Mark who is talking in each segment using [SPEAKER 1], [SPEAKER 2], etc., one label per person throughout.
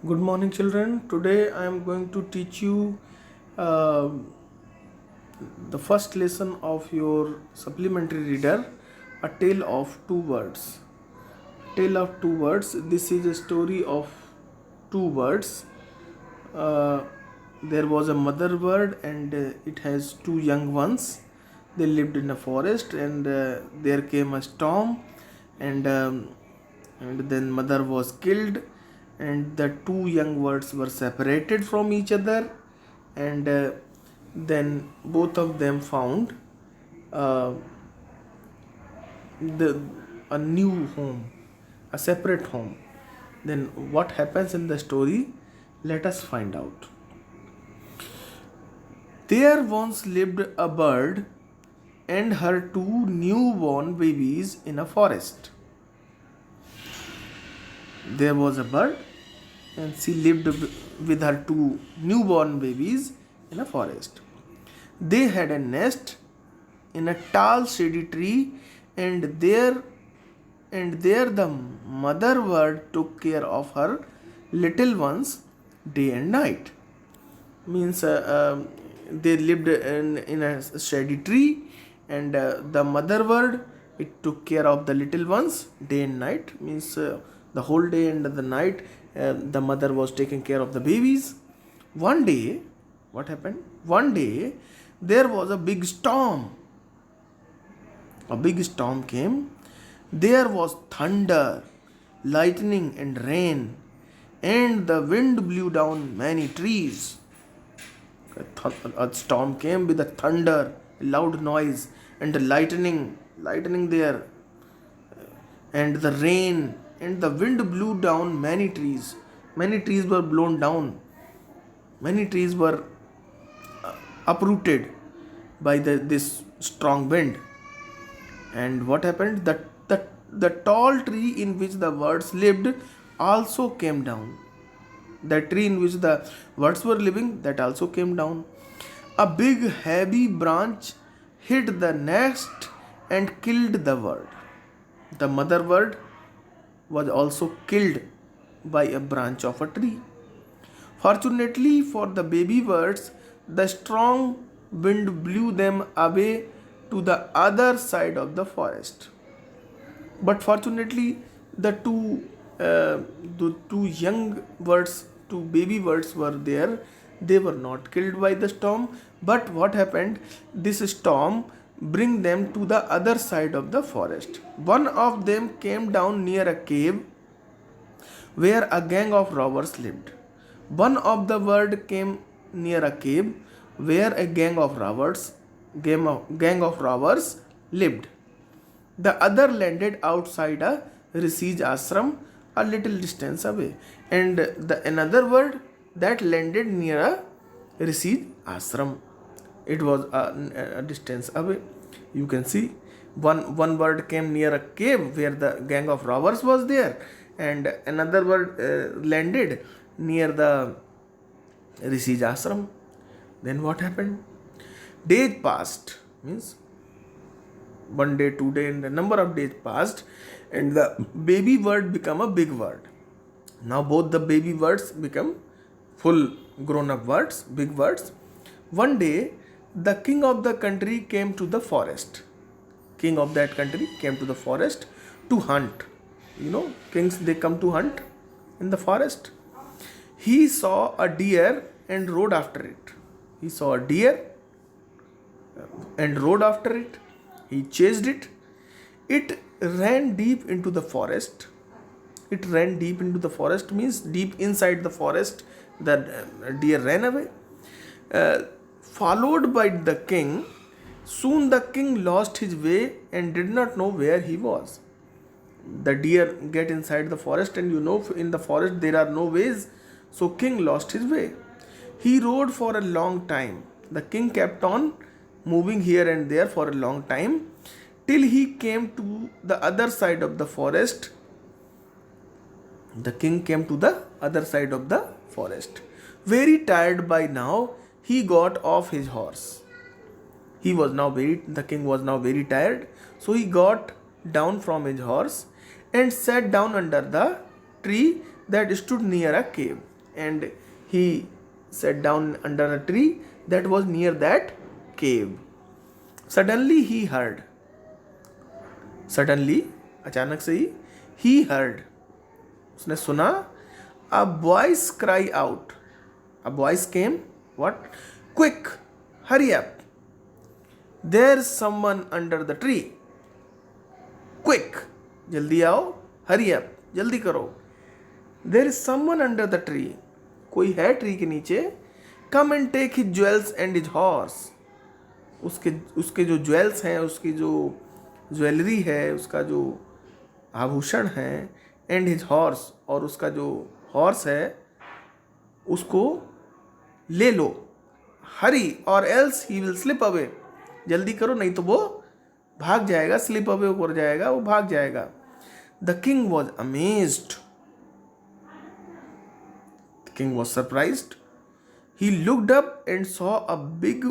[SPEAKER 1] Good morning, children. Today I am going to teach you uh, the first lesson of your supplementary reader, A Tale of Two Words. Tale of Two Words. This is a story of two birds. Uh, there was a mother bird and it has two young ones. They lived in a forest and there came a storm and then mother was killed and the two young birds were separated from each other and then both of them found uh, the a new home, a separate home. Then what happens in the story, let us find out. There once lived a bird and her two newborn babies in a forest. There was a bird and she lived with her two newborn babies in a forest. They had a nest in a tall shady tree, and there the mother bird took care of her little ones day and night. Means they lived in a shady tree, and the mother bird, it took care of the little ones day and night. Means the whole day and the night the mother was taking care of the babies. One day, what happened? One day there was a big storm. A big storm came. There was thunder, lightning, and rain, and the wind blew down many trees. A storm came with a thunder, loud noise, and the lightning there, and the rain, and the wind blew down many trees. Many trees were blown down. Many trees were uprooted by this strong wind. And what happened? The tall tree in which the birds lived also came down. The tree in which the birds were living, that also came down. A big heavy branch hit the nest and killed the bird. The mother bird was also killed by a branch of a tree. Fortunately for the baby birds, the strong wind blew them away to the other side of the forest. But fortunately, the two young birds, two baby birds were there. They were not killed by the storm. But what happened? This storm bring them to the other side of the forest. One of them came down near a cave where a gang of robbers lived. One of the bird came near a cave where a gang of robbers lived. The other landed outside a rishis ashram a little distance away, and the another bird that landed near a rishis ashram. It was a distance away. You can see one bird came near a cave where the gang of robbers was there, and another bird landed near the rishis ashram. Then what happened? Days passed, means one day, 2 day, and a number of days passed, and the baby bird become a big bird. Now both the baby birds become full grown up birds, big birds. One day the king of the country came to the forest. King of that country came to the forest to hunt. You know, kings, they come to hunt in the forest. He saw a deer and rode after it. He saw a deer and rode after it. He chased it. It ran deep into the forest. It ran deep into the forest means deep inside the forest. The deer ran away. Followed by the king. Soon the king lost his way and did not know where he was. The deer get inside the forest, and you know in the forest there are no ways. So king lost his way. He rode for a long time. The king kept on moving here and there for a long time till he came to the other side of the forest. The king came to the other side of the forest. Very tired by now, he got off his horse. The king was now very tired, so he got down from his horse and sat down under the tree that stood near a cave. and he sat down under a tree that was near that cave. Suddenly he heard, suddenly अचानक से ही, he heard, उसने सुना, a voice cry out. A voice came, what? Quick, hurry up. There's someone under the tree. Quick, जल्दी आओ, hurry up, जल्दी करो. There is someone under the tree. कोई है ट्री के नीचे. Come and take his jewels and his horse. उसके जो ज्वेल्स हैं, उसकी जो ज्वेलरी है, उसका जो आभूषण है, एंड हिज हॉर्स, और उसका जो हॉर्स है उसको ले लो. हरी और else he will slip away. जल्दी करो नहीं तो वो भाग जाएगा, स्लिप अवे हो जाएगा, वो भाग जाएगा. The king was amazed. The king was surprised. He looked up and saw a big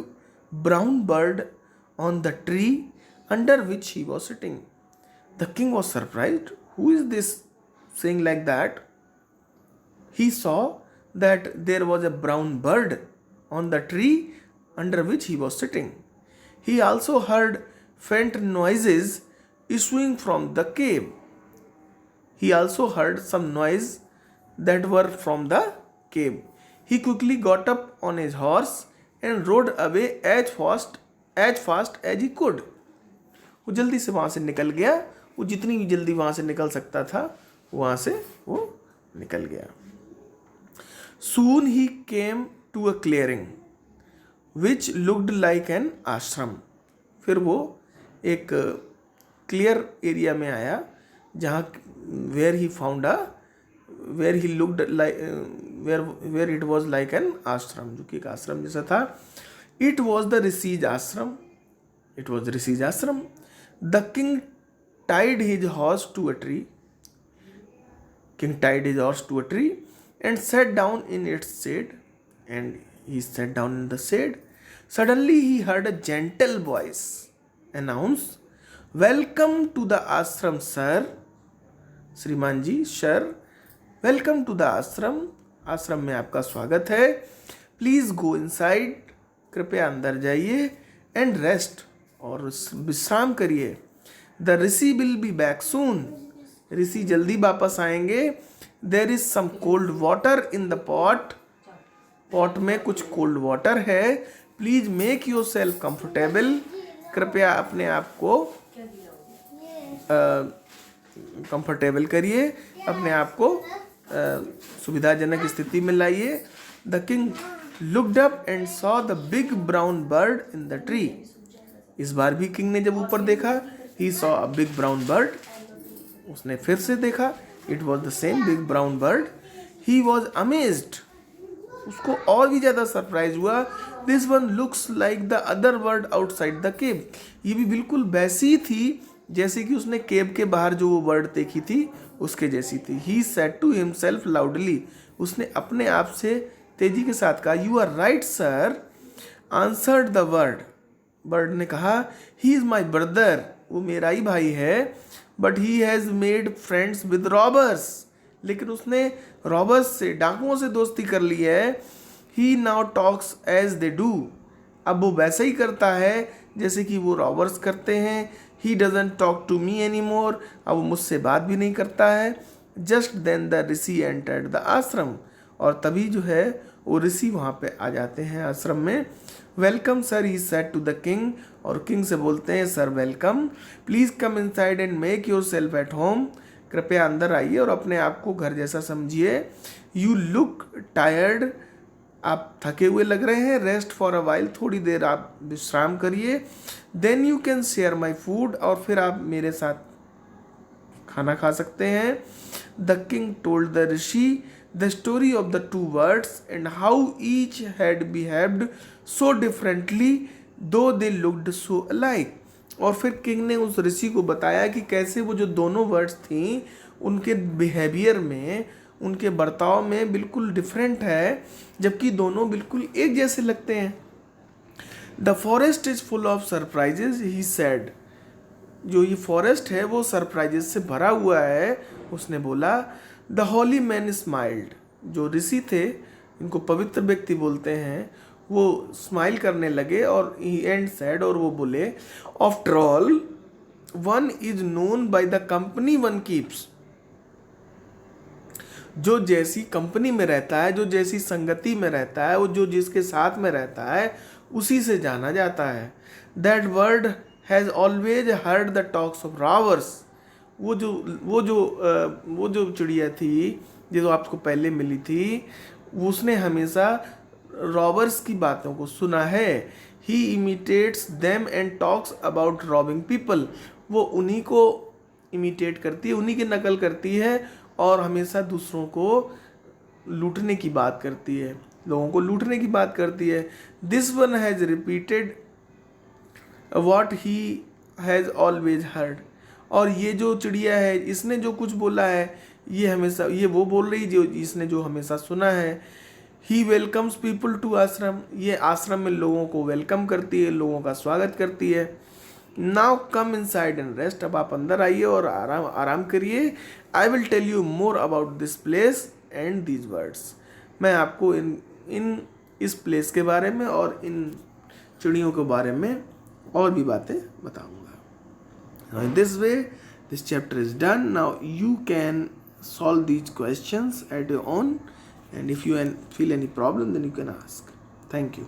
[SPEAKER 1] brown bird on the tree under which he was sitting. The king was surprised. Who is this saying like that? He saw that there was a brown bird on the tree under which he was sitting. He also heard faint noises issuing from the cave. He also heard some noise that were from the cave. He quickly got up on his horse and rode away as fast as he could. वो जल्दी से वहाँ से निकल गया. वो जितनी भी जल्दी वहाँ से निकल सकता था वहाँ से वो निकल गया. Soon he came to a clearing which looked like an ashram. फिर वो एक क्लियर एरिया में आया जहाँ where he looked like where it was like an ashram, जो कि एक आश्रम जैसा था. It was the Rishi's ashram. It was the Rishi's ashram. The king tied his horse to a tree. King tied his horse to a tree and sat down in its shade. And he sat down in the shade. Suddenly he heard a gentle voice announce, "Welcome to the ashram, sir." श्रीमान जी, sir, welcome to the ashram. आश्रम में आपका स्वागत है. Please go inside. कृपया अंदर जाइए. एंड रेस्ट, और विश्राम करिए. The rishi will be back soon. ऋषि जल्दी वापस आएंगे. There is some cold water in the pot. Pot में कुछ कोल्ड वाटर है. Please make yourself comfortable. कृपया अपने आप को कंफर्टेबल करिए, अपने आप को सुविधाजनक स्थिति में लाइए. The king looked up and saw the big brown bird in the tree. इस बार भी किंग ने जब ऊपर देखा, he saw a big brown bird. उसने फिर से देखा, it was the same big brown bird. He was amazed. उसको और भी ज्यादा सरप्राइज हुआ. This one looks like the other bird outside the cave. ये भी बिल्कुल वैसी थी जैसे कि उसने केव के बाहर जो वो बर्ड देखी थी उसके जैसी थी. He said to himself loudly. उसने अपने आप से तेजी के साथ कहा, you are right sir, answered the bird. Bird ने कहा, ही इज माई ब्रदर. वो मेरा ही भाई है. But he has made friends with robbers. लेकिन उसने रॉबर्स से, डाकुओं से दोस्ती कर ली है. He now talks as they do. अब वो वैसा ही करता है जैसे कि वो रॉबर्स करते हैं. He doesn't talk to me anymore. अब वो मुझसे बात भी नहीं करता है. Just then the Rishi entered the ashram. और तभी जो है वो ऋषि वहाँ पे आ जाते हैं आश्रम में. Welcome sir, he said to the king. और किंग से बोलते हैं, sir welcome. Please come inside and make yourself at home. कृपया अंदर आइए और अपने आप को घर जैसा समझिए. You look tired. आप थके हुए लग रहे हैं. Rest for a while. थोड़ी देर आप विश्राम करिए. Then you can share my food. और फिर आप मेरे साथ खाना खा सकते हैं. The king told the rishi the story of the two birds and how each had behaved so differently though they looked so alike. और फिर किंग ने उस ऋषि को बताया कि कैसे वो जो दोनों बर्ड्स थी उनके बिहेवियर में, उनके बर्ताव में बिल्कुल डिफरेंट है, जबकि दोनों बिल्कुल एक जैसे लगते हैं. The forest is full of surprises, he said. जो ये फॉरेस्ट है वो सरप्राइजेज से भरा हुआ है, उसने बोला. The Holi man smiled. जो ऋषि थे, इनको पवित्र व्यक्ति बोलते हैं, वो स्माइल करने लगे और ही एंड सैड, और वो बोले, after all one is known by the company one keeps. जो जैसी कंपनी में रहता है, जो जैसी संगति में रहता है, वो जो जिसके साथ में रहता है, उसी से जाना जाता है। That word has always heard the talks of robbers. वो जो चिड़िया थी जो आपको पहले मिली थी, उसने हमेशा रॉबर्स की बातों को सुना है। He imitates them and talks about robbing people. वो उन्हीं को इमिटेट करती है, उन्हीं की नकल करती है और हमेशा दूसरों को लूटने की बात करती है, लोगों को लूटने की बात करती है। This one has repeated what he has always heard. और ये जो चिड़िया है, इसने जो कुछ बोला है, ये हमेशा ये वो बोल रही जो इसने जो हमेशा सुना है। ही वेलकम्स पीपल टू आश्रम। ये आश्रम में लोगों को वेलकम करती है, लोगों का स्वागत करती है। Now come inside and rest. अब आप अंदर आइए और आराम करिए। I will tell you more about this place and these words. मैं आपको इस प्लेस के बारे में और इन चिड़ियों के बारे में और भी बातें बताऊंगा। In this way, this chapter is done. Now you can solve these questions at your own, and if you feel any problem, then you can ask. Thank you.